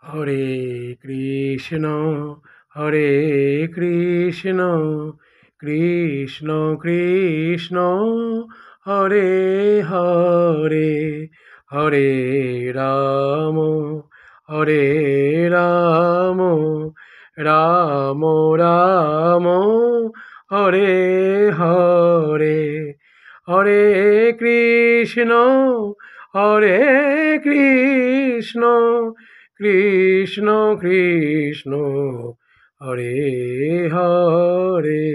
Hare Krishna Hare Krishna Krishna Krishna Hare Hare Hare Ram Hare Ram Ram Ram Hare Hare Hare Krishna Hare Krishna Krishna Krishna Hare Hare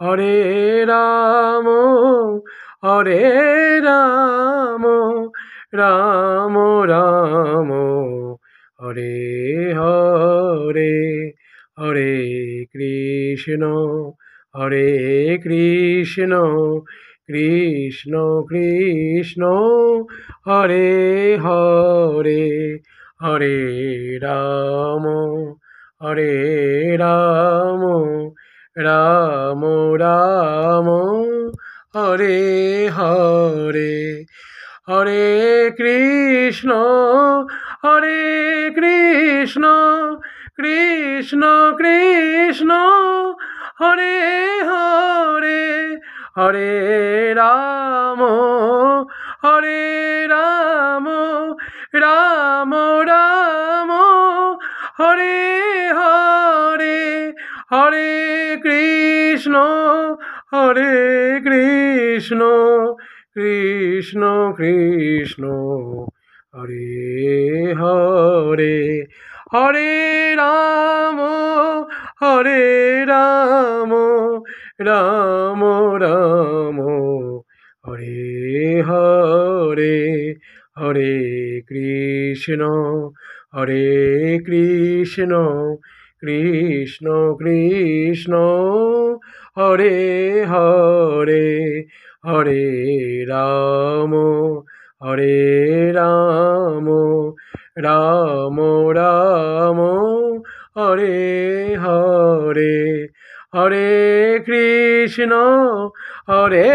Hare Ram Hare Ram Ram Ram Hare Hare Hare Krishna Hare Krishna Krishna Krishna Hare Hare Hare Ram Hare Ram Ram Ram Hare Hare Hare Krishna Hare Krishna Krishna Krishna Hare Hare Hare Ram Hare Ram Ram Ram Hare Hare Hare Krishna Hare Krishna Krishna Krishna Hare Hare Hare Ram Hare Ram Ram Ram Hare Hare Hare Krishna Hare Krishna Krishna Krishna Hare Hare Hare Ram Hare Ram Ram Ram Hare Hare Hare Krishna Hare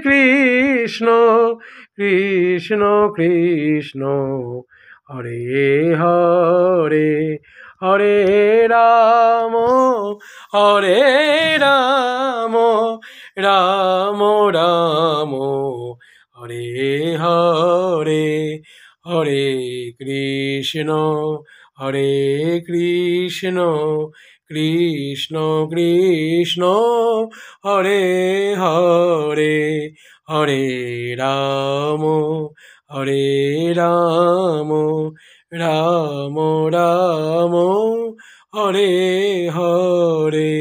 Krishna Krishna Krishna Hare Hare Hare Ram Hare Ram Ram Ram Hare Hare Hare Krishna Hare Krishna Krishna Krishna Hare Hare Hare Ram Hare Ram Ram Ram Hare Hare.